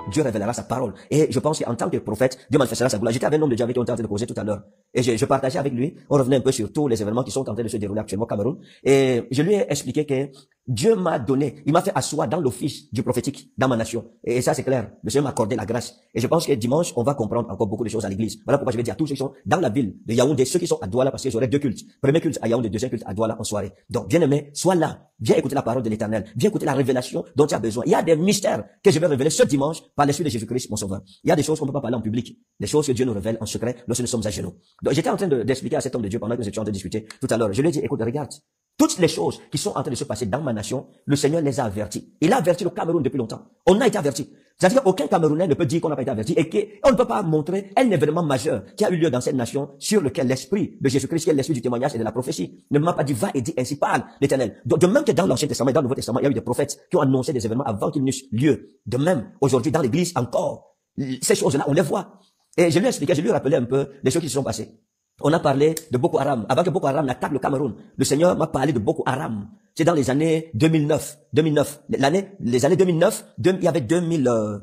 Dieu révélera sa parole. Et je pense qu'en tant que prophète, Dieu manifestera sa gloire. J'étais avec un homme de Dieu avec qui on était en train de causer tout à l'heure. Et je partageais avec lui, on revenait un peu sur tous les événements qui sont en train de se dérouler actuellement au Cameroun. Et je lui ai expliqué que Dieu m'a donné, il m'a fait asseoir dans l'office du prophétique dans ma nation. Et ça, c'est clair. Le Seigneur m'a accordé la grâce. Et je pense que dimanche, on va comprendre encore beaucoup de choses à l'église. Voilà pourquoi je vais dire à tous ceux qui sont dans la ville de Yaoundé, ceux qui sont à Douala, parce que j'aurai 2 cultes. Premier culte à Yaoundé, deuxième culte à Douala en soirée. Donc, bien aimé, sois là. Viens écouter la parole de l'Éternel. Viens écouter la révélation dont tu as besoin. Il y a des mystères que je vais révéler ce dimanche par l'Esprit de Jésus-Christ, mon Sauveur. Il y a des choses qu'on ne peut pas parler en public. Des choses que Dieu nous révèle en secret lorsque nous sommes à genoux. Donc, j'étais en train d'expliquer à cet homme de Dieu pendant que nous étions en train de discuter tout à l'heure. Je lui ai dit, écoute, regarde. Toutes les choses qui sont en train de se passer dans ma nation, le Seigneur les a avertis. Il a averti le Cameroun depuis longtemps. On a été avertis. C'est-à-dire qu'aucun Camerounais ne peut dire qu'on n'a pas été averti et qu'on ne peut pas montrer un événement majeur qui a eu lieu dans cette nation sur lequel l'Esprit de Jésus-Christ, qui est l'Esprit du témoignage et de la prophétie, ne m'a pas dit, va et dis ainsi parle l'Éternel. De même que dans l'Ancien Testament et dans le Nouveau Testament, il y a eu des prophètes qui ont annoncé des événements avant qu'ils n'eussent lieu. De même, aujourd'hui, dans l'Église encore, ces choses-là, on les voit. Et je lui ai expliqué, je lui ai rappelé un peu les choses qui se sont passées. On a parlé de Boko Haram. Avant que Boko Haram n'attaque le Cameroun, le Seigneur m'a parlé de Boko Haram. C'est dans les années 2009. Les années 2009, il y avait 2009,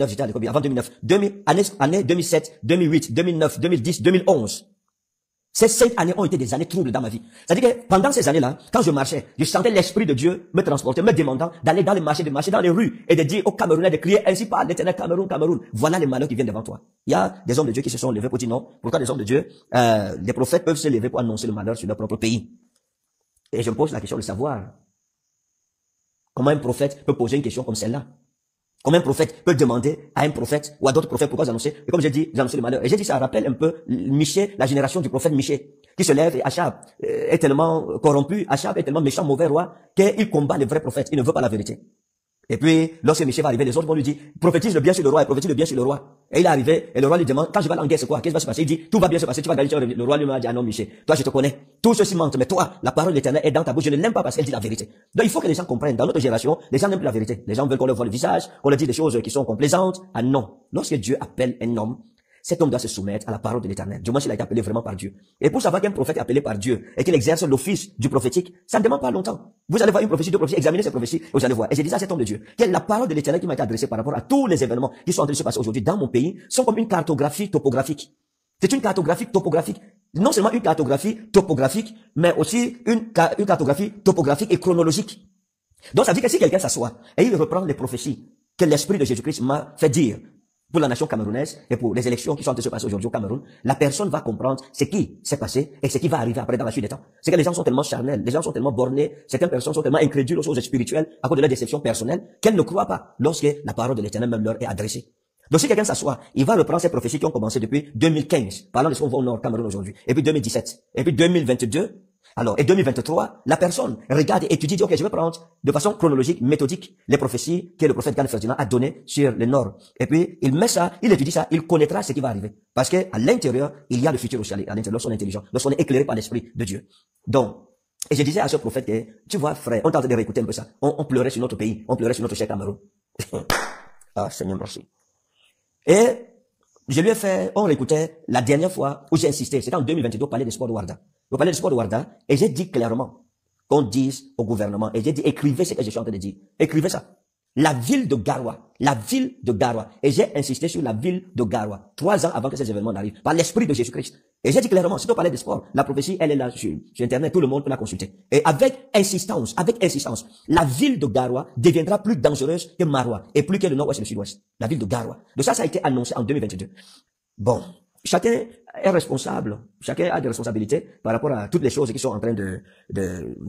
j'étais à l'école, avant 2009. Année 2007, 2008, 2009, 2010, 2011. Ces 5 années ont été des années troubles dans ma vie. C'est-à-dire que pendant ces années-là, quand je marchais, je sentais l'Esprit de Dieu me transporter, me demandant d'aller dans les marchés, de marcher dans les rues et de dire aux Camerounais de crier ainsi par l'Éternel, Cameroun, Cameroun. Voilà les malheurs qui viennent devant toi. Il y a des hommes de Dieu qui se sont levés pour dire non. Pourquoi des hommes de Dieu, les prophètes peuvent se lever pour annoncer le malheur sur leur propre pays? Et je me pose la question de savoir comment un prophète peut poser une question comme celle-là. Comment un prophète peut demander à un prophète ou à d'autres prophètes pourquoi annoncer? Et comme j'ai dit, j'annonce le malheur. Et j'ai dit, ça rappelle un peu Michée, la génération du prophète Michée, qui se lève et Achab est tellement corrompu, Achab est tellement méchant, mauvais roi, qu'il combat les vrais prophètes. Il ne veut pas la vérité. Et puis, lorsque Michée va arriver, les autres vont lui dire, prophétise le bien sur le roi et prophétise le bien sur le roi. Et il est arrivé, et le roi lui demande, quand je vais aller en guerre, c'est quoi? Qu'est-ce qui va se passer? Il dit, tout va bien se passer, tu vas gagner. Le roi lui a dit, ah non, Michée, toi, je te connais. Tout ceci mentent, mais toi, la parole de l'Éternel est dans ta bouche. Je ne l'aime pas parce qu'elle dit la vérité. Donc, il faut que les gens comprennent. Dans notre génération, les gens n'aiment plus la vérité. Les gens veulent qu'on leur voit le visage, qu'on leur dise des choses qui sont complaisantes. Ah non. Lorsque Dieu appelle un homme, cet homme doit se soumettre à la parole de l'Éternel. Du moins, il a été appelé vraiment par Dieu. Et pour savoir qu'un prophète est appelé par Dieu et qu'il exerce l'office du prophétique, ça ne demande pas longtemps. Vous allez voir une prophétie, deux prophéties, examiner ces prophéties, vous allez voir. Et j'ai dit à cet homme de Dieu, que la parole de l'Éternel qui m'a été adressée par rapport à tous les événements qui sont en train de se passer aujourd'hui dans mon pays sont comme une cartographie topographique. C'est une cartographie topographique. Non seulement une cartographie topographique, mais aussi une cartographie topographique et chronologique. Donc ça veut dire que si quelqu'un s'assoit et il reprend les prophéties que l'Esprit de Jésus-Christ m'a fait dire pour la nation camerounaise et pour les élections qui sont en train de se passer aujourd'hui au Cameroun, la personne va comprendre ce qui s'est passé et ce qui va arriver après dans la suite des temps. C'est que les gens sont tellement charnels, les gens sont tellement bornés, certaines personnes sont tellement incrédules aux choses spirituelles à cause de leur déception personnelle qu'elles ne croient pas lorsque la parole de l'Éternel même leur est adressée. Donc si quelqu'un s'assoit, il va reprendre ces prophéties qui ont commencé depuis 2015, parlant de ce qu'on voit au nord Cameroun aujourd'hui, et puis 2017, et puis 2022, alors, et 2023, la personne regarde et étudie, dit, ok, je vais prendre de façon chronologique, méthodique, les prophéties que le prophète Gad Ferdinand a données sur le nord. Et puis, il met ça, il étudie ça, il connaîtra ce qui va arriver. Parce que à l'intérieur, il y a le futur aussi, à l'intérieur, lorsqu'on est intelligent, lorsqu'on est éclairé par l'Esprit de Dieu. Donc, et je disais à ce prophète que, tu vois, frère, on tente de réécouter un peu ça. On pleurait sur notre pays, on pleurait sur notre cher Cameroun. Ah, Seigneur, merci. Et, je lui ai fait, on réécoutait la dernière fois où j'ai insisté, c'était en 2022, parler des sports de Warda. On parlait du sport de Warda, et j'ai dit clairement qu'on dise au gouvernement, et j'ai dit, écrivez ce que je suis en train de dire. Écrivez ça. La ville de Garoua. Et j'ai insisté sur la ville de Garoua, 3 ans avant que ces événements n'arrivent, par l'Esprit de Jésus-Christ. Et j'ai dit clairement, si on parlait de sport, la prophétie, elle est là sur Internet, tout le monde peut la consulter. Et avec insistance, la ville de Garoua deviendra plus dangereuse que Maroua, et plus que le nord-ouest et le sud-ouest. La ville de Garoua. Donc ça a été annoncé en 2022. Bon. Chacun est responsable, chacun a des responsabilités par rapport à toutes les choses qui sont en train de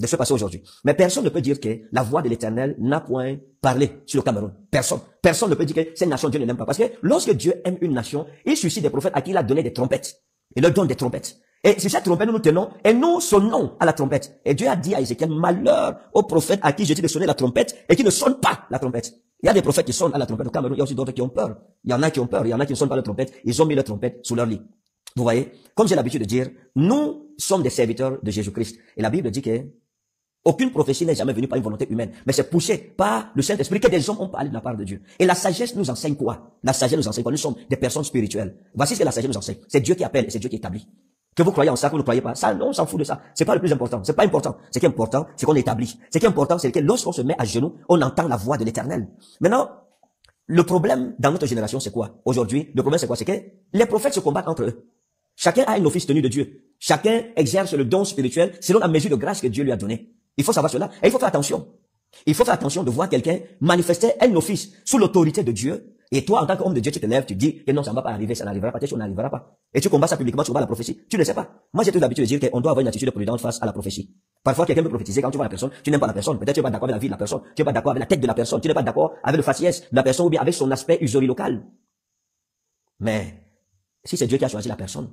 se passer aujourd'hui. Mais personne ne peut dire que la voix de l'Éternel n'a point parlé sur le Cameroun. Personne ne peut dire que cette nation Dieu ne l'aime pas. Parce que lorsque Dieu aime une nation, il suscite des prophètes à qui il a donné des trompettes. Il leur donne des trompettes. Et sur cette trompette, nous tenons et nous sonnons à la trompette. Et Dieu a dit à Ézéchiel, malheur aux prophètes à qui je dis de sonner la trompette et qui ne sonnent pas la trompette. Il y a des prophètes qui sonnent à la trompette au Cameroun, il y a aussi d'autres qui ont peur. Il y en a qui ont peur, il y en a qui ne sonnent pas la trompette, ils ont mis la trompette sous leur lit. Vous voyez, comme j'ai l'habitude de dire, nous sommes des serviteurs de Jésus-Christ. Et la Bible dit que aucune prophétie n'est jamais venue par une volonté humaine, mais c'est poussé par le Saint-Esprit que des hommes ont parlé de la part de Dieu. Et la sagesse nous enseigne quoi? La sagesse nous enseigne quoi? Nous sommes des personnes spirituelles. Voici ce que la sagesse nous enseigne. C'est Dieu qui appelle et c'est Dieu qui établit. Que vous croyez en ça, que vous ne croyez pas, ça, non, on s'en fout de ça. C'est pas le plus important. C'est pas important. Ce qui est important, c'est qu'on établit. Ce qui est important, c'est que lorsqu'on se met à genoux, on entend la voix de l'Éternel. Maintenant, le problème dans notre génération, c'est quoi? Aujourd'hui, le problème, c'est quoi? C'est que les prophètes se combattent entre eux. Chacun a un office tenu de Dieu. Chacun exerce le don spirituel selon la mesure de grâce que Dieu lui a donnée. Il faut savoir cela. Et il faut faire attention. Il faut faire attention de voir quelqu'un manifester un office sous l'autorité de Dieu. Et toi, en tant qu'homme de Dieu, tu te lèves, tu dis que non, ça ne va pas arriver, ça n'arrivera pas, ça n'arrivera pas. Et tu combats ça publiquement, tu combats la prophétie. Tu ne sais pas. Moi, j'ai toute l'habitude de dire qu'on doit avoir une attitude prudente face à la prophétie. Parfois, quelqu'un peut prophétiser quand tu vois la personne, tu n'aimes pas la personne. Peut-être tu n'es pas d'accord avec la vie de la personne, tu n'es pas d'accord avec la tête de la personne, tu n'es pas d'accord avec le faciès de la personne ou bien avec son aspect usury local. Mais, si c'est Dieu qui a choisi la personne,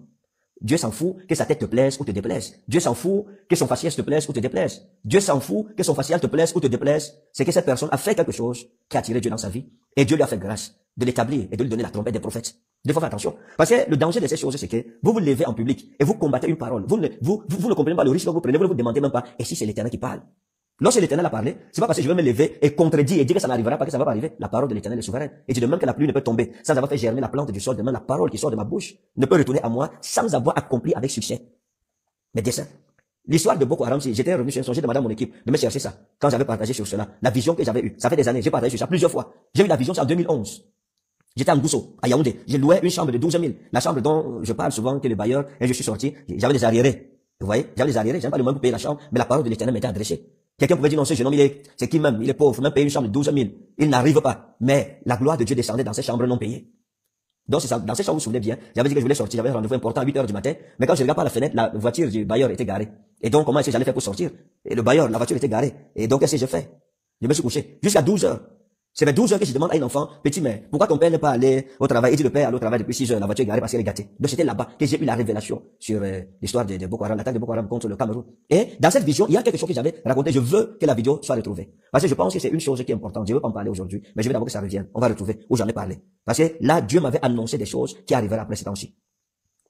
Dieu s'en fout que sa tête te plaise ou te déplaise. Dieu s'en fout que son faciès te plaise ou te déplaise. Dieu s'en fout que son facial te plaise ou te déplaise. C'est que cette personne a fait quelque chose qui a attiré Dieu dans sa vie. Et Dieu lui a fait grâce de l'établir et de lui donner la trompette des prophètes. Il faut faire attention. Parce que le danger de ces choses, c'est que vous vous levez en public et vous combattez une parole. Vous ne comprenez pas le risque que vous prenez. Vous ne vous demandez même pas, et si c'est l'Éternel qui parle? Lorsque l'Éternel a parlé, c'est pas parce que je vais me lever et contredire et dire que ça n'arrivera pas, que ça va pas arriver. La parole de l'Éternel est souveraine. Et tu de même que la pluie ne peut tomber sans avoir fait germer la plante du sol, de même la parole qui sort de ma bouche ne peut retourner à moi sans avoir accompli avec succès mes desseins. L'histoire de Boko Haram, si j'étais revenu sur un son, j'ai demandé à mon équipe de me chercher ça. Quand j'avais partagé sur cela, la vision que j'avais eue, ça fait des années, j'ai partagé sur ça plusieurs fois. J'ai eu la vision, c'est en 2011. J'étais à Ngousso, à Yaoundé. J'ai loué une chambre de 12 000. La chambre dont je parle souvent que le bailleur, et je suis sorti, j'avais des arriérés. Vous voyez? J'avais des arriérés, j'avais pas le moyen pour payer la chambre, mais la parole de l'Éternel m'était adressée. Quelqu'un pouvait dire non, ce jeune homme, c'est qui même? Il est pauvre, il faut même payer une chambre de 12 000. Il n'arrive pas. Mais la gloire de Dieu descendait dans ces chambres non payées. Donc, c'est ça, dans ces chambres, vous vous souvenez bien, j'avais dit que je voulais sortir, j'avais un rendez-vous important à 8 heures du matin, mais quand je regarde par la fenêtre, la voiture du bailleur était garée. Et donc, comment est-ce que j'allais faire pour sortir? Et le bailleur, la voiture était garée. Et donc, qu'est-ce que j'ai fait? Je me suis couché. Jusqu'à 12 heures. C'est vers 12 heures que je demande à un enfant, petit, mais pourquoi ton père n'est pas allé au travail? Il dit le père allait au travail depuis 6 heures, la voiture est garée parce qu'elle est gâtée. Donc c'était là-bas que j'ai eu la révélation sur l'histoire de Boko Haram, l'attaque de Boko Haram contre le Cameroun. Et dans cette vision, il y a quelque chose que j'avais raconté, je veux que la vidéo soit retrouvée. Parce que je pense que c'est une chose qui est importante, je veux pas en parler aujourd'hui, mais je veux d'abord que ça revienne, on va retrouver où j'en ai parlé. Parce que là, Dieu m'avait annoncé des choses qui arriveraient après ces temps-ci.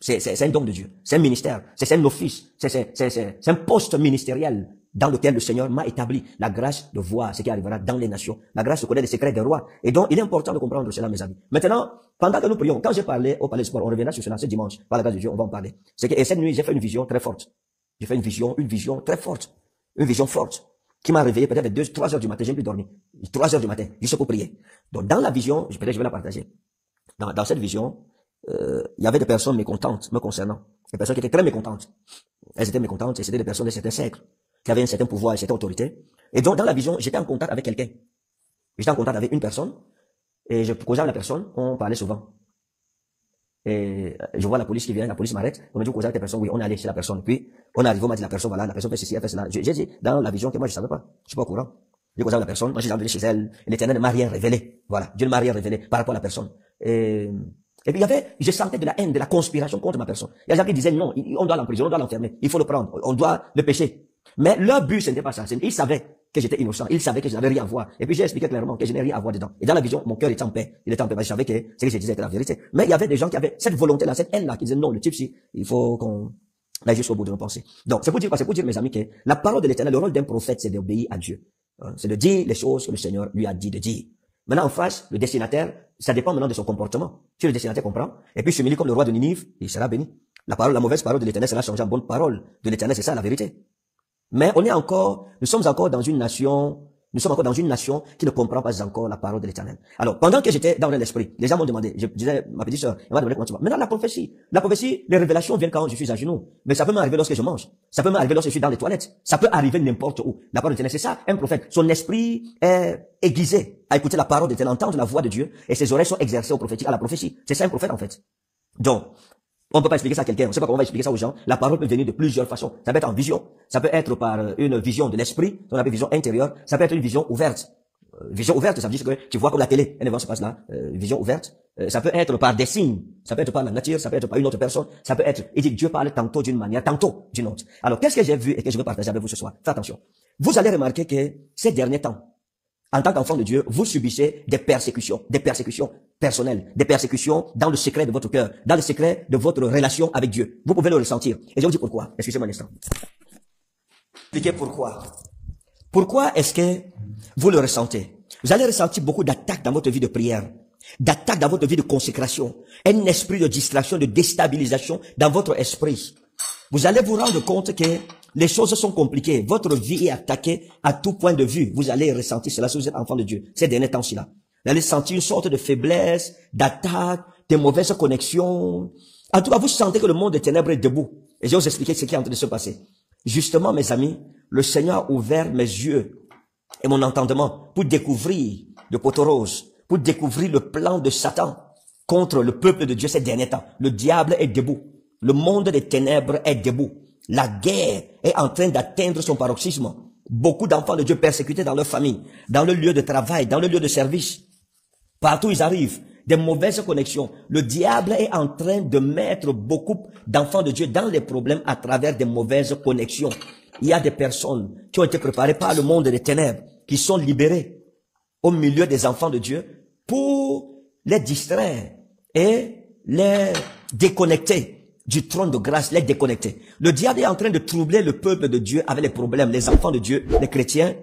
C'est un don de Dieu, c'est un ministère, c'est un office, c'est un poste ministériel dans lequel le Seigneur m'a établi la grâce de voir ce qui arrivera dans les nations, la grâce de connaître les secrets des rois. Et donc, il est important de comprendre cela, mes amis. Maintenant, pendant que nous prions, quand j'ai parlé au Palais du Sport, on reviendra sur cela ce dimanche, par la grâce de Dieu, on va en parler. C'est que, et cette nuit, j'ai fait une vision très forte. J'ai fait une vision très forte. Une vision forte. Qui m'a réveillé peut-être à 2, 3 heures du matin, j'ai plus dormi. 3 heures du matin, juste pour prier. Donc, dans la vision, peut-être je vais la partager. Dans cette vision, il y avait des personnes mécontentes me concernant. Des personnes qui étaient très mécontentes. Elles étaient mécontentes et c'était des personnes de certains siècles, qui avaient un certain pouvoir et une certaine autorité. Et donc, dans la vision, j'étais en contact avec quelqu'un. J'étais en contact avec une personne, et je causais avec la personne, on parlait souvent. Et je vois la police qui vient, la police m'arrête, on me dit, vous causez avec la personne, oui, on est allé chez la personne. Puis, on est arrivé, on m'a dit, la personne, voilà, la personne fait ceci, elle fait cela. J'ai dit, dans la vision que moi je savais pas, je suis pas au courant. J'ai causé avec la personne, moi j'ai enlevé chez elle, et l'Éternel ne m'a rien révélé. Voilà, Dieu ne m'a rien révélé par rapport à la personne. Et puis je sentais de la haine, de la conspiration contre ma personne. Il y a des gens qui disaient non, on doit l'emprisonner, on doit l'enfermer, il faut le prendre, on doit le pêcher. Mais leur but, ce n'était pas ça. Ils savaient que j'étais innocent, ils savaient que je n'avais rien à voir. Et puis j'ai expliqué clairement que je n'ai rien à voir dedans. Et dans la vision, mon cœur était en paix. Il était en paix parce que je savais que ce que je disais était la vérité. Mais il y avait des gens qui avaient cette volonté-là, cette haine-là, qui disaient non, le type, si, il faut qu'on aille jusqu'au bout de nos pensées. Donc, c'est pour dire mes amis, que la parole de l'Éternel, le rôle d'un prophète, c'est d'obéir à Dieu. C'est de dire les choses que le Seigneur lui a dit de dire. Maintenant, en face, le destinataire, ça dépend maintenant de son comportement. Si le destinataire comprend, et puis s'humilie comme le roi de Ninive, il sera béni. La mauvaise parole de l'Éternel sera changée en bonne parole de l'Éternel, c'est ça la vérité. Mais nous sommes encore dans une nation qui ne comprend pas encore la parole de l'Éternel. Alors, pendant que j'étais dans l'esprit, les gens m'ont demandé, je disais, ma petite sœur, elle m'a demandé comment tu vas. Maintenant, la prophétie, les révélations viennent quand je suis à genoux. Mais ça peut m'arriver lorsque je mange. Ça peut m'arriver lorsque je suis dans les toilettes. Ça peut arriver n'importe où. La parole de l'Éternel, c'est ça, un prophète. Son esprit est aiguisé à écouter la parole de l'Éternel, entendre la voix de Dieu, et ses oreilles sont exercées au prophétique, à la prophétie. C'est ça un prophète, en fait. Donc, on peut pas expliquer ça à quelqu'un, on sait pas comment on va expliquer ça aux gens. La parole peut venir de plusieurs façons. Ça peut être en vision, ça peut être par une vision de l'esprit, on appelle vision intérieure, ça peut être une vision ouverte. Vision ouverte, ça veut dire que tu vois comme la télé, un événement se passe là, vision ouverte. Ça peut être par des signes, ça peut être par la nature, ça peut être par une autre personne, ça peut être, il dit que Dieu parle tantôt d'une manière, tantôt d'une autre. Alors, qu'est-ce que j'ai vu et que je veux partager avec vous ce soir? Faites attention. Vous allez remarquer que ces derniers temps, en tant qu'enfant de Dieu, vous subissez des persécutions personnelles, des persécutions dans le secret de votre cœur, dans le secret de votre relation avec Dieu. Vous pouvez le ressentir. Et je vous dis pourquoi. Excusez-moi un instant. Expliquez pourquoi. Pourquoi est-ce que vous le ressentez? Vous allez ressentir beaucoup d'attaques dans votre vie de prière, d'attaques dans votre vie de consécration, un esprit de distraction, de déstabilisation dans votre esprit. Vous allez vous rendre compte que les choses sont compliquées. Votre vie est attaquée à tout point de vue. Vous allez ressentir cela si vous êtes enfant de Dieu. Ces derniers temps-ci-là. Vous allez sentir une sorte de faiblesse, d'attaque, de mauvaises connexions. En tout cas, vous sentez que le monde des ténèbres est debout. Et je vais vous expliquer ce qui est en train de se passer. Justement, mes amis, le Seigneur a ouvert mes yeux et mon entendement pour découvrir le poteau rose, pour découvrir le plan de Satan contre le peuple de Dieu ces derniers temps. Le diable est debout. Le monde des ténèbres est debout. La guerre est en train d'atteindre son paroxysme. Beaucoup d'enfants de Dieu persécutés dans leur famille, dans le lieu de travail, dans le lieu de service. Partout où ils arrivent, des mauvaises connexions. Le diable est en train de mettre beaucoup d'enfants de Dieu dans les problèmes à travers des mauvaises connexions. Il y a des personnes qui ont été préparées par le monde des ténèbres, qui sont libérées au milieu des enfants de Dieu pour les distraire et les déconnecter du trône de grâce, les déconnecter. Le diable est en train de troubler le peuple de Dieu avec les problèmes, les enfants de Dieu, les chrétiens,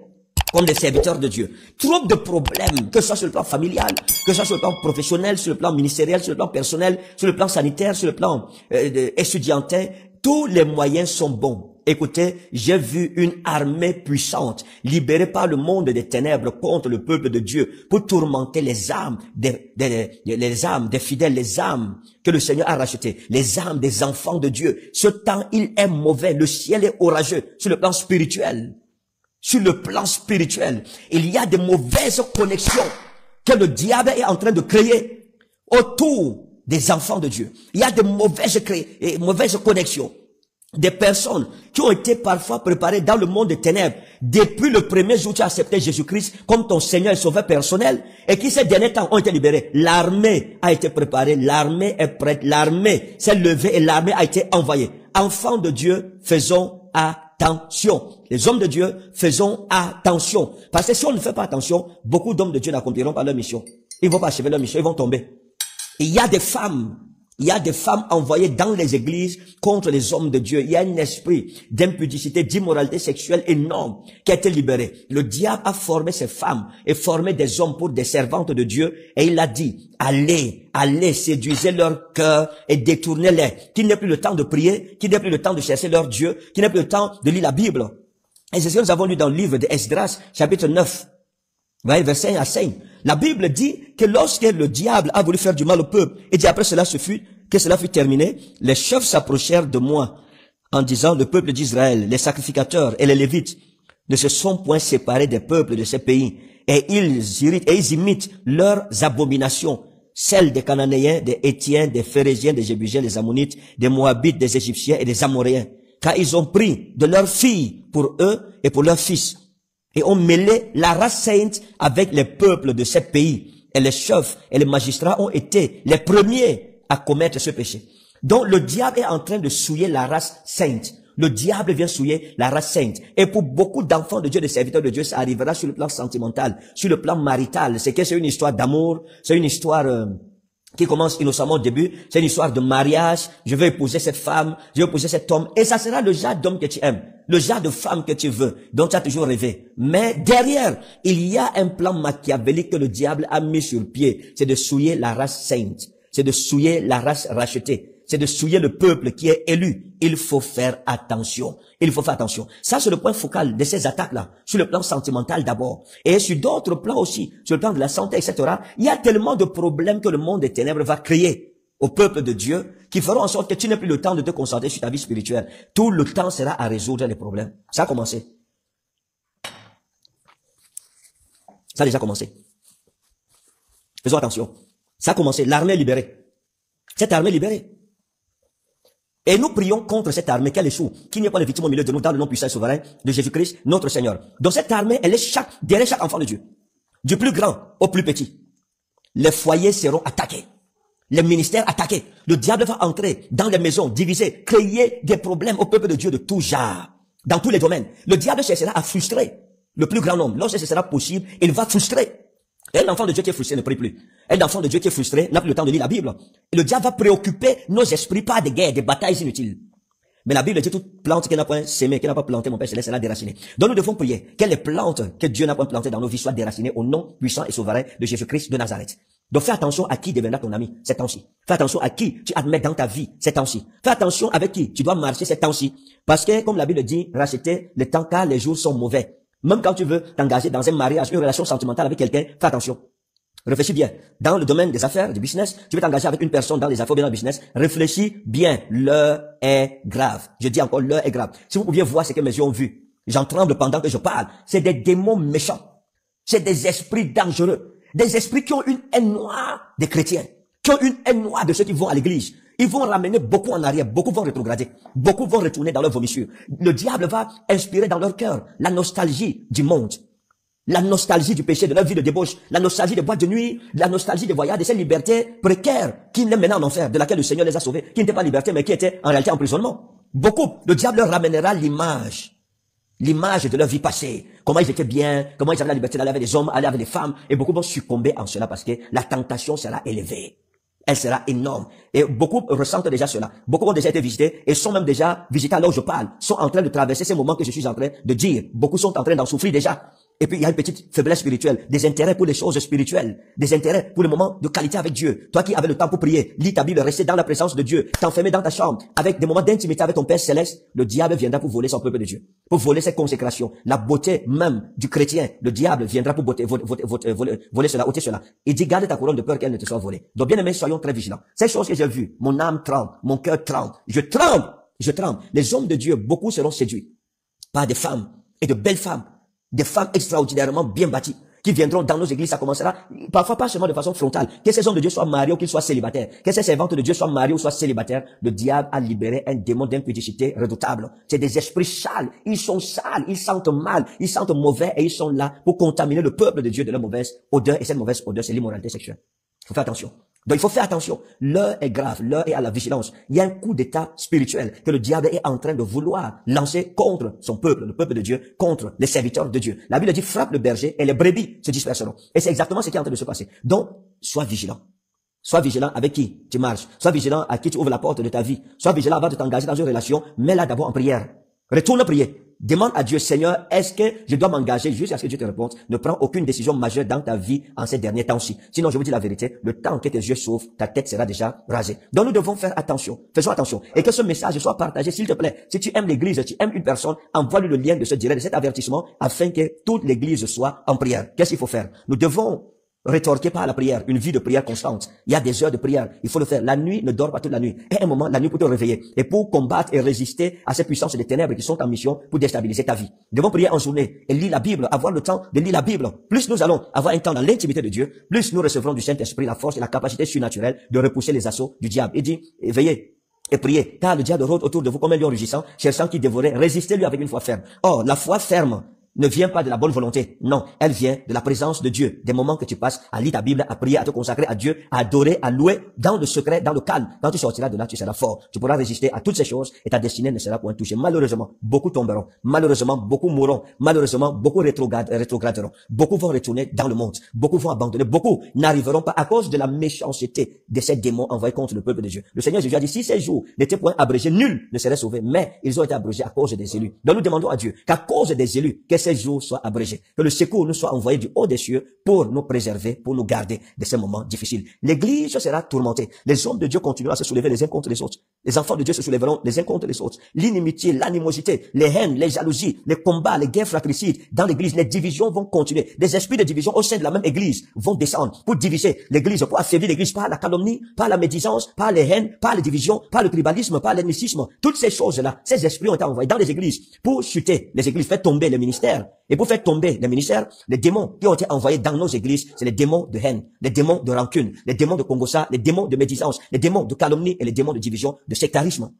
comme des serviteurs de Dieu. Trop de problèmes, que ce soit sur le plan familial, que ce soit sur le plan professionnel, sur le plan ministériel, sur le plan personnel, sur le plan sanitaire, sur le plan étudiantin. Tous les moyens sont bons. Écoutez, j'ai vu une armée puissante, libérée par le monde des ténèbres contre le peuple de Dieu, pour tourmenter les âmes les âmes des fidèles, les âmes que le Seigneur a rachetées, les âmes des enfants de Dieu. Ce temps, il est mauvais. Le ciel est orageux sur le plan spirituel. Sur le plan spirituel, il y a des mauvaises connexions que le diable est en train de créer autour des enfants de Dieu. Il y a des mauvaises connexions. Des personnes qui ont été parfois préparées dans le monde des ténèbres depuis le premier jour où tu as accepté Jésus-Christ comme ton Seigneur et Sauveur personnel et qui ces derniers temps ont été libérés. L'armée a été préparée, l'armée est prête, l'armée s'est levée et l'armée a été envoyée. Enfants de Dieu, faisons attention. Les hommes de Dieu, faisons attention. Parce que si on ne fait pas attention, beaucoup d'hommes de Dieu n'accompliront pas leur mission. Ils vont pas achever leur mission, ils vont tomber. Il y a des femmes envoyées dans les églises contre les hommes de Dieu. Il y a un esprit d'impudicité, d'immoralité sexuelle énorme qui a été libéré. Le diable a formé ces femmes et formé des hommes pour des servantes de Dieu et il a dit, allez, séduisez leur cœur et détournez-les. Qu'il n'ait plus le temps de prier, qu'il n'ait plus le temps de chercher leur Dieu, qu'il n'ait plus le temps de lire la Bible. Et c'est ce que nous avons lu dans le livre de Esdras, chapitre 9. Voyez, verset 1 à 5. La Bible dit que lorsque le diable a voulu faire du mal au peuple, et dit après cela que cela fut terminé, les chefs s'approchèrent de moi en disant, le peuple d'Israël, les sacrificateurs et les Lévites ne se sont point séparés des peuples de ces pays, et ils imitent leurs abominations, celles des Cananéens, des Hétiens, des Phérésiens, des Jébusiens, des Ammonites, des Moabites, des Égyptiens et des Amoréens, car ils ont pris de leurs filles pour eux et pour leurs fils, et ont mêlé la race sainte avec les peuples de ces pays. Et les chefs et les magistrats ont été les premiers à commettre ce péché. Donc le diable est en train de souiller la race sainte. Le diable vient souiller la race sainte. Et pour beaucoup d'enfants de Dieu, des serviteurs de Dieu, ça arrivera sur le plan sentimental, sur le plan marital. C'est une histoire d'amour, c'est une histoire qui commence innocemment au début. C'est une histoire de mariage. Je vais épouser cette femme, je vais épouser cet homme. Et ça sera le genre d'homme que tu aimes, le genre de femme que tu veux, dont tu as toujours rêvé. Mais derrière, il y a un plan machiavélique que le diable a mis sur pied. C'est de souiller la race sainte. C'est de souiller la race rachetée. C'est de souiller le peuple qui est élu. Il faut faire attention. Il faut faire attention. Ça, c'est le point focal de ces attaques-là. Sur le plan sentimental d'abord. Et sur d'autres plans aussi. Sur le plan de la santé, etc. Il y a tellement de problèmes que le monde des ténèbres va créer au peuple de Dieu qui feront en sorte que tu n'aies plus le temps de te concentrer sur ta vie spirituelle. Tout le temps sera à résoudre les problèmes. Ça a commencé. Ça a déjà commencé. Faisons attention. Ça a commencé. L'armée est libérée. Cette armée est libérée. Et nous prions contre cette armée qu'elle échoue, qu'il n'y ait pas de victimes au milieu de nous dans le nom puissant et souverain de Jésus-Christ, notre Seigneur. Donc cette armée, elle est derrière chaque enfant de Dieu. Du plus grand au plus petit. Les foyers seront attaqués. Les ministères attaqués. Le diable va entrer dans les maisons, diviser, créer des problèmes au peuple de Dieu de tout genre. Dans tous les domaines. Le diable cherchera à frustrer le plus grand nombre. Lorsque ce sera possible, il va frustrer. Un enfant de Dieu qui est frustré ne prie plus. Un enfant de Dieu qui est frustré n'a plus le temps de lire la Bible. Et le diable va préoccuper nos esprits par des guerres, des batailles inutiles. Mais la Bible dit toute plante qui n'a pas sémé, qui n'a pas planté, mon Père Céleste, sera déracinée. Donc nous devons prier que les plantes que Dieu n'a pas plantées dans nos vies soient déracinées au nom puissant et souverain de Jésus-Christ de Nazareth. Donc fais attention à qui deviendra ton ami ces temps-ci. Fais attention à qui tu admets dans ta vie ces temps-ci. Fais attention avec qui tu dois marcher ces temps-ci. Parce que, comme la Bible dit, racheter le temps car les jours sont mauvais. Même quand tu veux t'engager dans un mariage, une relation sentimentale avec quelqu'un, fais attention. Réfléchis bien. Dans le domaine des affaires, du business, tu veux t'engager avec une personne dans les affaires, bien dans le business. Réfléchis bien. L'heure est grave. Je dis encore, l'heure est grave. Si vous pouviez voir ce que mes yeux ont vu, j'en tremble pendant que je parle. C'est des démons méchants. C'est des esprits dangereux. Des esprits qui ont une haine noire des chrétiens. Qui ont une haine noire de ceux qui vont à l'église. Ils vont ramener beaucoup en arrière. Beaucoup vont rétrograder. Beaucoup vont retourner dans leur vomissure. Le diable va inspirer dans leur cœur la nostalgie du monde. La nostalgie du péché, de leur vie de débauche, la nostalgie des boîtes de nuit, la nostalgie des voyages, de ces libertés précaires qui les menaient en enfer, de laquelle le Seigneur les a sauvés, qui n'étaient pas liberté, mais qui étaient en réalité emprisonnement. Beaucoup, le diable leur ramènera l'image de leur vie passée, comment ils étaient bien, comment ils avaient la liberté d'aller avec les hommes, aller avec les femmes, et beaucoup vont succomber en cela parce que la tentation sera élevée. Elle sera énorme. Et beaucoup ressentent déjà cela. Beaucoup ont déjà été visités et sont même déjà visités à l'heure où je parle, sont en train de traverser ces moments que je suis en train de dire. Beaucoup sont en train d'en souffrir déjà. Et puis, il y a une petite faiblesse spirituelle, des intérêts pour les choses spirituelles, des intérêts pour les moments de qualité avec Dieu. Toi qui avais le temps pour prier, lis ta Bible, rester dans la présence de Dieu, t'enfermer dans ta chambre, avec des moments d'intimité avec ton Père Céleste, le diable viendra pour voler son peuple de Dieu, pour voler cette consécration, la beauté même du chrétien. Le diable viendra pour voler cela, ôter cela. Il dit, garde ta couronne de peur qu'elle ne te soit volée. Donc, bien aimés, soyons très vigilants. Ces choses que j'ai vues, mon âme tremble, mon cœur tremble, je tremble. Les hommes de Dieu, beaucoup seront séduits par des femmes et de belles femmes, des femmes extraordinairement bien bâties, qui viendront dans nos églises. Ça commencera, parfois pas seulement de façon frontale. Que ces hommes de Dieu soient mariés ou qu'ils soient célibataires. Que ces servantes de Dieu soient mariées ou soient célibataires. Le diable a libéré un démon d'impudicité redoutable. C'est des esprits sales. Ils sont sales. Ils sentent mal. Ils sentent mauvais et ils sont là pour contaminer le peuple de Dieu de leur mauvaise odeur. Et cette mauvaise odeur, c'est l'immoralité sexuelle. Il faut faire attention. Donc il faut faire attention. L'heure est grave, l'heure est à la vigilance. Il y a un coup d'état spirituel que le diable est en train de vouloir lancer contre son peuple, le peuple de Dieu, contre les serviteurs de Dieu. La Bible dit, frappe le berger et les brebis se disperseront. Et c'est exactement ce qui est en train de se passer. Donc, sois vigilant. Sois vigilant avec qui tu marches. Sois vigilant à qui tu ouvres la porte de ta vie. Sois vigilant avant de t'engager dans une relation. Mets-la d'abord en prière. Retourne prier. Demande à Dieu, Seigneur, est-ce que je dois m'engager jusqu'à ce que Dieu te réponde? Ne prends aucune décision majeure dans ta vie en ces derniers temps-ci. Sinon, je vous dis la vérité, le temps que tes yeux s'ouvrent, ta tête sera déjà rasée. Donc, nous devons faire attention. Faisons attention. Et que ce message soit partagé, s'il te plaît. Si tu aimes l'église, tu aimes une personne, envoie-lui le lien de ce direct, de cet avertissement, afin que toute l'église soit en prière. Qu'est-ce qu'il faut faire? Nous devons rétorquer par la prière, une vie de prière constante. Il y a des heures de prière, il faut le faire. La nuit, ne dors pas toute la nuit. Et un moment, la nuit pour te réveiller. Et pour combattre et résister à ces puissances des ténèbres qui sont en mission pour déstabiliser ta vie. Nous devons prier en journée et lire la Bible, avoir le temps de lire la Bible. Plus nous allons avoir un temps dans l'intimité de Dieu, plus nous recevrons du Saint-Esprit la force et la capacité surnaturelle de repousser les assauts du diable. Il dit, veillez et priez, car le diable rôde autour de vous comme un lion rugissant, cherchant qui dévorer. Résistez-lui avec une foi ferme. Or, la foi ferme ne vient pas de la bonne volonté. Non, elle vient de la présence de Dieu. Des moments que tu passes à lire ta Bible, à prier, à te consacrer à Dieu, à adorer, à louer, dans le secret, dans le calme. Quand tu sortiras de là, tu seras fort. Tu pourras résister à toutes ces choses et ta destinée ne sera point touchée. Malheureusement, beaucoup tomberont. Malheureusement, beaucoup mourront. Malheureusement, beaucoup rétrograderont. Beaucoup vont retourner dans le monde. Beaucoup vont abandonner. Beaucoup n'arriveront pas à cause de la méchanceté de ces démons envoyés contre le peuple de Dieu. Le Seigneur Jésus a dit, si ces jours n'étaient point abrégés, nul ne serait sauvé. Mais ils ont été abrégés à cause des élus. Donc nous demandons à Dieu qu'à cause des élus, que ces jours soient abrégés, que le secours nous soit envoyé du haut des cieux pour nous préserver, pour nous garder de ces moments difficiles. L'église sera tourmentée. Les hommes de Dieu continueront à se soulever les uns contre les autres. Les enfants de Dieu se soulèveront les uns contre les autres. L'inimitié, l'animosité, les haines, les jalousies, les combats, les guerres fratricides dans l'église, les divisions vont continuer. Des esprits de division au sein de la même église vont descendre pour diviser l'église, pour affaiblir l'église par la calomnie, par la médisance, par les haines, par les divisions, par le tribalisme, par l'ethnicisme. Toutes ces choses-là, ces esprits ont été envoyés dans les églises pour chuter les églises, faire tomber les ministères. Et pour faire tomber les ministères, les démons qui ont été envoyés dans nos églises, c'est les démons de haine, les démons de rancune, les démons de congossa, les démons de médisance, les démons de calomnie et les démons de division, de sectarisme.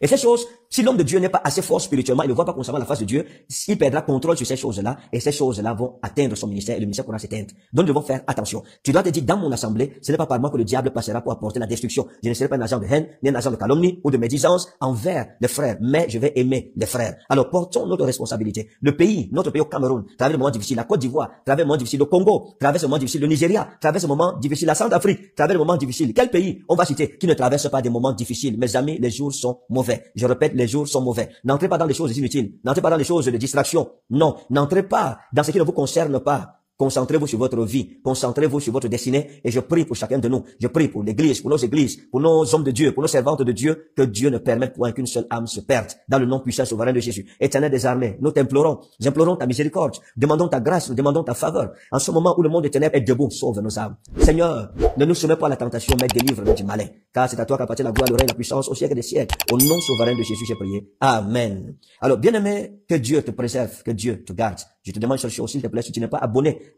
Et ces choses, si l'homme de Dieu n'est pas assez fort spirituellement, il ne voit pas concernant la face de Dieu, il perdra contrôle sur ces choses-là, et ces choses-là vont atteindre son ministère, et le ministère pourra s'éteindre. Donc nous devons faire attention. Tu dois te dire, dans mon assemblée, ce n'est pas par moi que le diable passera pour apporter la destruction. Je ne serai pas un agent de haine, ni un agent de calomnie, ou de médisance envers les frères, mais je vais aimer les frères. Alors portons notre responsabilité. Le pays, notre pays au Cameroun, traverse un moment difficile. La Côte d'Ivoire traverse un moment difficile. Le Congo traverse un moment difficile. Le Nigeria traverse un moment difficile. La Centrafrique traverse un moment difficile. Quel pays on va citer qui ne traverse pas des moments difficiles? Mes amis, les jours sont mauvais. Je répète, les jours sont mauvais. N'entrez pas dans les choses inutiles. N'entrez pas dans les choses de distraction. Non. N'entrez pas dans ce qui ne vous concerne pas. Concentrez-vous sur votre vie. Concentrez-vous sur votre destinée. Et je prie pour chacun de nous. Je prie pour l'église, pour nos églises, pour nos hommes de Dieu, pour nos servantes de Dieu, que Dieu ne permette point qu'une seule âme se perde. Dans le nom puissant et souverain de Jésus. Éternel des armées, nous t'implorons. Nous implorons ta miséricorde. Demandons ta grâce. Nous demandons ta faveur. En ce moment où le monde des ténèbres est debout, sauve nos âmes. Seigneur, ne nous soumets pas à la tentation, mais délivre-nous du malin. Car c'est à toi qu'appartient la gloire, le règne, la puissance au siècle des siècles. Au nom souverain de Jésus, j'ai prié. Amen. Alors, bien-aimé, que Dieu te préserve, que Dieu te garde. Je te demande une seule chose, s'il te plaît, si tu n'es pas abonné